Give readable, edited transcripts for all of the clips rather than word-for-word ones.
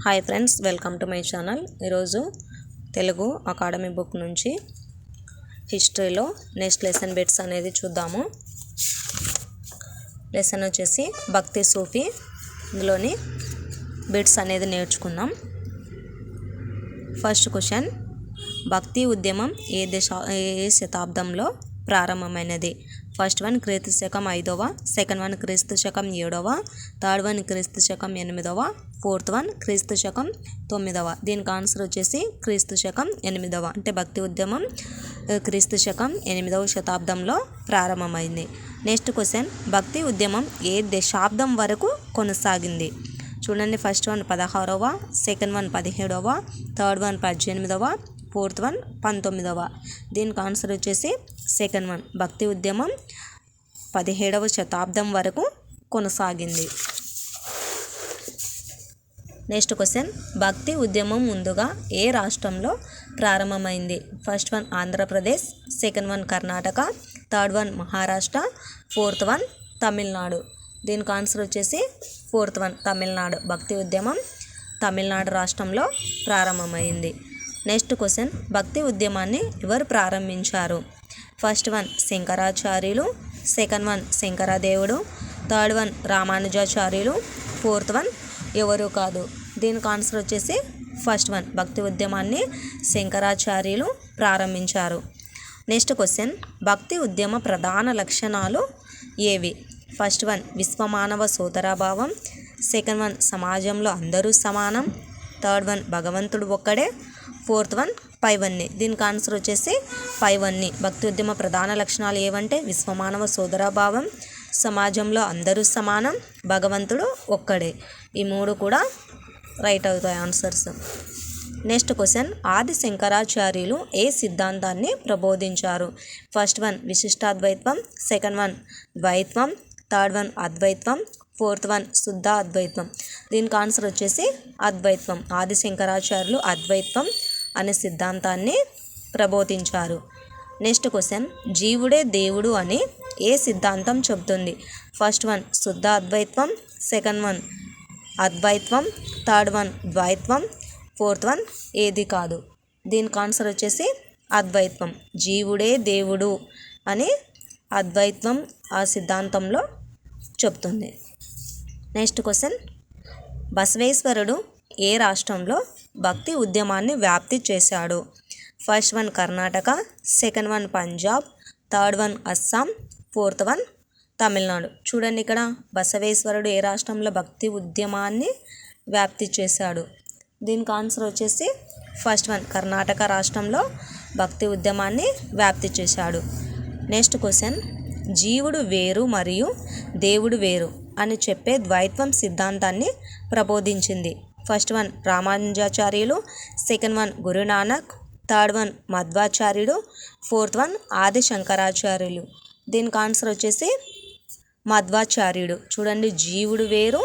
Hi friends, welcome to my channel. ఈరోజు Telugu academy book నుంచి హిస్టరీలో నెక్స్ట్ లెసన్ బిట్స్ అనేది చూద్దాము. లెసన్ వచ్చేసి భక్తి సూఫీ, ఇందులోని బిట్స్ అనేది నేర్చుకుందాం. ఫస్ట్ క్వశ్చన్, భక్తి ఉద్యమం ఏ శతాబ్దంలో ప్రారంభమైనది? ఫస్ట్ వన్ క్రీస్తు శకం 5వ, సెకండ్ వన్ క్రీస్తు శకం 7వ, థర్డ్ వన్ క్రీస్తు శకం 8వ, ఫోర్త్ వన్ క్రీస్తు శకం 9వ. దీనికి ఆన్సర్ వచ్చేసి క్రీస్తు శకం 8వ. అంటే భక్తి ఉద్యమం క్రీస్తు శకం 8వ శతాబ్దంలో ప్రారంభమైంది. నెక్స్ట్ క్వశ్చన్, భక్తి ఉద్యమం ఏ దశాబ్దం వరకు కొనసాగింది? చూడండి, ఫస్ట్ వన్ 16వ, సెకండ్ వన్ 17వ, థర్డ్ వన్ 18వ, ఫోర్త్ వన్ 19వ. దీనికి ఆన్సర్ వచ్చేసి సెకండ్ వన్, భక్తి ఉద్యమం 17వ శతాబ్దం వరకు కొనసాగింది. నెక్స్ట్ క్వశ్చన్, భక్తి ఉద్యమం ముందుగా ఏ రాష్ట్రంలో ప్రారంభమైంది? First one Andhra Pradesh, second one Karnataka, third one Maharashtra, fourth one Tamil Nadu. దీనికి ఆన్సర్ వచ్చేసి ఫోర్త్ వన్ తమిళనాడు. భక్తి ఉద్యమం తమిళనాడు రాష్ట్రంలో ప్రారంభమైంది. నెక్స్ట్ క్వశ్చన్, భక్తి ఉద్యమాన్ని ఎవరు ప్రారంభించారు? ఫస్ట్ వన్ శంకరాచార్యులు, సెకండ్ వన్ శంకరదేవుడు, థర్డ్ వన్ రామానుజాచార్యులు, ఫోర్త్ వన్ ఎవరు కాదు. దీనికి ఆన్సర్ వచ్చేసి ఫస్ట్ వన్, భక్తి ఉద్యమాన్ని శంకరాచార్యులు ప్రారంభించారు. నెక్స్ట్ క్వశ్చన్, భక్తి ఉద్యమ ప్రధాన లక్షణాలు ఏవి? ఫస్ట్ వన్ విశ్వమానవ సోదరభావం, సెకండ్ వన్ సమాజంలో అందరూ సమానం, థర్డ్ వన్ భగవంతుడు ఒక్కడే, ఫోర్త్ వన్ పైవన్నీ. దీనికి ఆన్సర్ వచ్చేసి పైవన్నీ. భక్తి ఉద్యమ ప్రధాన లక్షణాలు ఏవంటే విశ్వమానవ సోదరభావం, సమాజంలో అందరూ సమానం, భగవంతుడు ఒక్కడే. ఈ మూడు కూడా రైట్ అవుతాయి ఆన్సర్స్. నెక్స్ట్ క్వశ్చన్, ఆది శంకరాచార్యులు ఏ సిద్ధాంతాన్ని ప్రబోధించారు? ఫస్ట్ వన్ విశిష్టాద్వైత్వం, సెకండ్ వన్ ద్వైత్వం, థర్డ్ వన్ అద్వైత్వం, ఫోర్త్ వన్ శుద్ధ అద్వైత్వం. దీనికి ఆన్సర్ వచ్చేసి అద్వైత్వం. ఆది శంకరాచార్యులు అద్వైత్వం అనే సిద్ధాంతాన్ని ప్రబోధించారు. నెక్స్ట్ క్వశ్చన్, జీవుడే దేవుడు అని ఏ సిద్ధాంతం చెబుతుంది? ఫస్ట్ వన్ శుద్ధ అద్వైత్వం, సెకండ్ వన్ అద్వైత్వం, థర్డ్ వన్ ద్వైత్వం, ఫోర్త్ వన్ ఏది కాదు. దీనికి ఆన్సర్ వచ్చేసి అద్వైత్వం. జీవుడే దేవుడు అని అద్వైత్వం ఆ సిద్ధాంతంలో చెప్తుంది. నెక్స్ట్ క్వశ్చన్, బసవేశ్వరుడు ఏ రాష్ట్రంలో భక్తి ఉద్యమాన్ని వ్యాప్తి చేశాడు? First one Karnataka, second one Punjab, third one Assam, fourth one Tamil Nadu. చూడండి, ఇక్కడ బసవేశ్వరుడు ఏ రాష్ట్రంలో భక్తి ఉద్యమాన్ని వ్యాప్తి చేశాడు? దీనికి ఆన్సర్ వచ్చేసి ఫస్ట్ వన్ కర్ణాటక రాష్ట్రంలో భక్తి ఉద్యమాన్ని వ్యాప్తి చేశాడు. నెక్స్ట్ క్వశ్చన్, జీవుడు వేరు మరియు దేవుడు వేరు అని చెప్పే ద్వైత్వం సిద్ధాంతాన్ని ప్రబోధించింది. ఫస్ట్ వన్ రామానుజాచార్యులు, second one Guru Nanak, third one మధ్వాచార్యుడు, ఫోర్త్ వన్ ఆది శంకరాచార్యులు. దీనికి ఆన్సర్ వచ్చేసి మధ్వాచార్యుడు. చూడండి, జీవుడు వేరు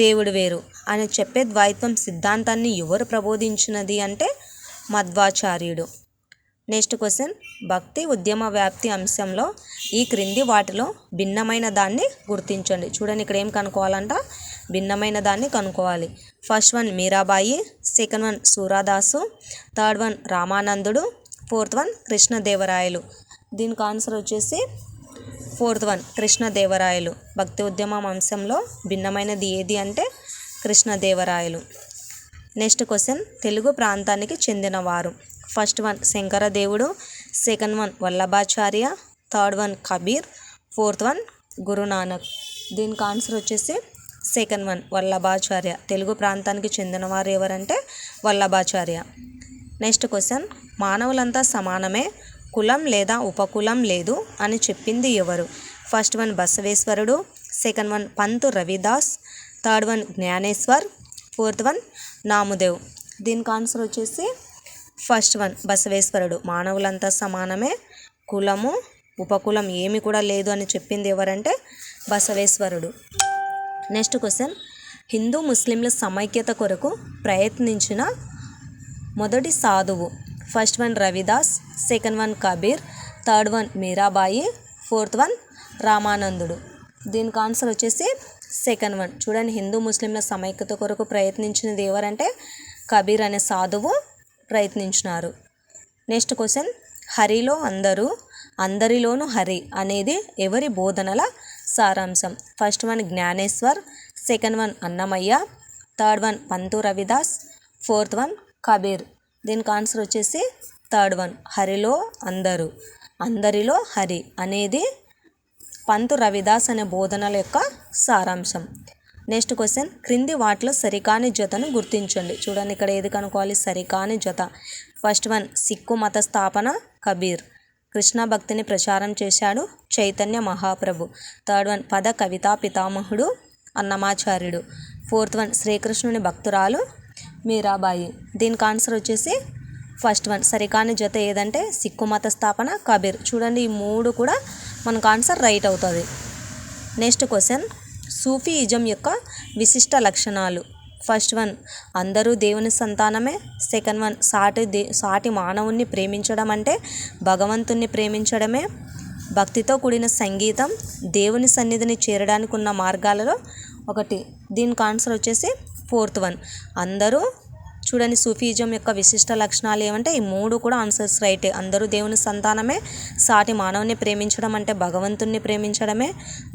దేవుడు వేరు అని చెప్పే ద్వైత్వం సిద్ధాంతాన్ని ఎవరు ప్రబోధించినది అంటే మధ్వాచార్యుడు. నెక్స్ట్ క్వశ్చన్, భక్తి ఉద్యమ వ్యాప్తి అంశంలో ఈ క్రింది వాటిలో భిన్నమైన దాన్ని గుర్తించండి. చూడండి, ఇక్కడ ఏం కనుక్కోవాలంట? భిన్నమైన దాన్ని కనుక్కోవాలి. First one Meerabai, second one సూరాదాసు, థర్డ్ వన్ రామానందుడు, ఫోర్త్ వన్ కృష్ణదేవరాయలు. దీనికి ఆన్సర్ వచ్చేసి ఫోర్త్ వన్ కృష్ణదేవరాయలు. భక్తి ఉద్యమం అంశంలో భిన్నమైనది ఏది అంటే కృష్ణదేవరాయలు. నెక్స్ట్ క్వశ్చన్, తెలుగు ప్రాంతానికి చెందినవారు? ఫస్ట్ వన్ శంకరదేవుడు, second one Vallabhacharya, third one Kabir, fourth one Guru Nanak. దీనికి ఆన్సర్ వచ్చేసి సెకండ్ వన్ వల్లభాచార్య. తెలుగు ప్రాంతానికి చెందినవారు ఎవరంటే వల్లభాచార్య. నెక్స్ట్ క్వశ్చన్, మానవులంతా సమానమే, కులం లేదా ఉపకులం లేదు అని చెప్పింది ఎవరు? ఫస్ట్ వన్ బసవేశ్వరుడు, సెకండ్ వన్ పంతు Ravidas, third one Dnyaneshwar, fourth one Namdev. దీనికి ఆన్సర్ వచ్చేసి ఫస్ట్ వన్ బసవేశ్వరుడు. మానవులంతా సమానమే, కులము ఉపకులం ఏమి కూడా లేదు అని చెప్పింది ఎవరంటే బసవేశ్వరుడు. నెక్స్ట్ క్వశ్చన్, హిందూ ముస్లింల సమైక్యత కొరకు ప్రయత్నించిన మొదటి సాధువు? First one Ravidas, second one Kabir, third one Meerabai, fourth one రామానందుడు. దీనికి ఆన్సర్ వచ్చేసి సెకండ్ వన్ చూడండి, హిందూ ముస్లింల సమైక్యత కొరకు ప్రయత్నించినది ఎవరంటే కబీర్ అనే సాధువు ప్రయత్నించినారు. నెక్స్ట్ క్వశ్చన్, హరిలో అందరూ అందరిలోనూ హరి అనేది ఎవరి బోధనల సారాంశం? First one Jnaneshwar, second one Annamayya, third one పంతు రవిదాస్, ఫోర్త్ వన్ కబీర్. దీనికి ఆన్సర్ వచ్చేసి థర్డ్ వన్, హరిలో అందరూ అందరిలో హరి అనేది పంతు రవిదాస్ అనే బోధనల యొక్క సారాంశం. నెక్స్ట్ క్వశ్చన్, క్రింది వాటిలో సరికాని జతను గుర్తించండి. చూడండి ఇక్కడ ఏది కనుక్కోవాలి, సరికాని జత. ఫస్ట్ వన్ సిక్కు మత స్థాపన కబీర్, కృష్ణ భక్తిని ప్రచారం చేశాడు చైతన్య మహాప్రభు. థర్డ్ వన్ పద కవితా పితామహుడు అన్నమాచార్యుడు. ఫోర్త్ వన్ శ్రీకృష్ణుని భక్తురాలు మీరాబాయి. దీనికి ఆన్సర్ వచ్చేసి ఫస్ట్ వన్, సరికాని జత ఏదంటే సిక్కు మత స్థాపన కబీర్. చూడండి ఈ మూడు కూడా మనకు ఆన్సర్ రైట్ అవుతుంది. నెక్స్ట్ క్వశ్చన్, సూఫీయిజం యొక్క విశిష్ట లక్షణాలు. ఫస్ట్ వన్ అందరూ దేవుని సంతానమే, సెకండ్ వన్ సాటి మానవుణ్ణి ప్రేమించడం అంటే భగవంతుణ్ణి ప్రేమించడమే, భక్తితో కూడిన సంగీతం దేవుని సన్నిధిని చేరడానికి ఉన్న మార్గాలలో ఒకటి. దీనికి ఆన్సర్ వచ్చేసి ఫోర్త్ వన్, అందరూ. చూడండి సూఫీజం యొక్క విశిష్ట లక్షణాలు ఏమంటే ఈ మూడు కూడా ఆన్సర్స్ రైటే. అందరూ దేవుని సంతానమే, సాటి మానవుని ప్రేమించడం అంటే భగవంతుణ్ణి ప్రేమించడమే,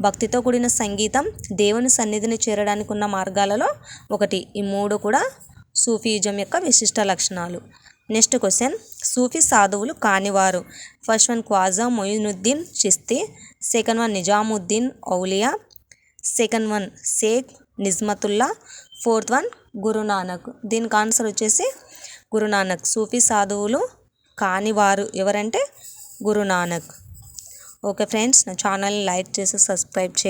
భక్తితో కూడిన సంగీతం దేవుని సన్నిధిని చేరడానికి ఉన్న మార్గాలలో ఒకటి. ఈ మూడు కూడా సూఫీజం యొక్క విశిష్ట లక్షణాలు. నెక్స్ట్ క్వశ్చన్, సూఫీ సాధువులు కానివారు. First one Khwaja Moinuddin Chishti, second one Nizamuddin Auliya, second one Sheikh Nizmatullah, fourth one Guru Nanak. దీనికి ఆన్సర్ వచ్చేసి గురునానక్. సూఫీ సాధువులు కానివారు ఎవరంటే గురునానక్. ఓకే ఫ్రెండ్స్, నా ఛానల్ని లైక్ చేసి సబ్స్క్రైబ్ చేయండి.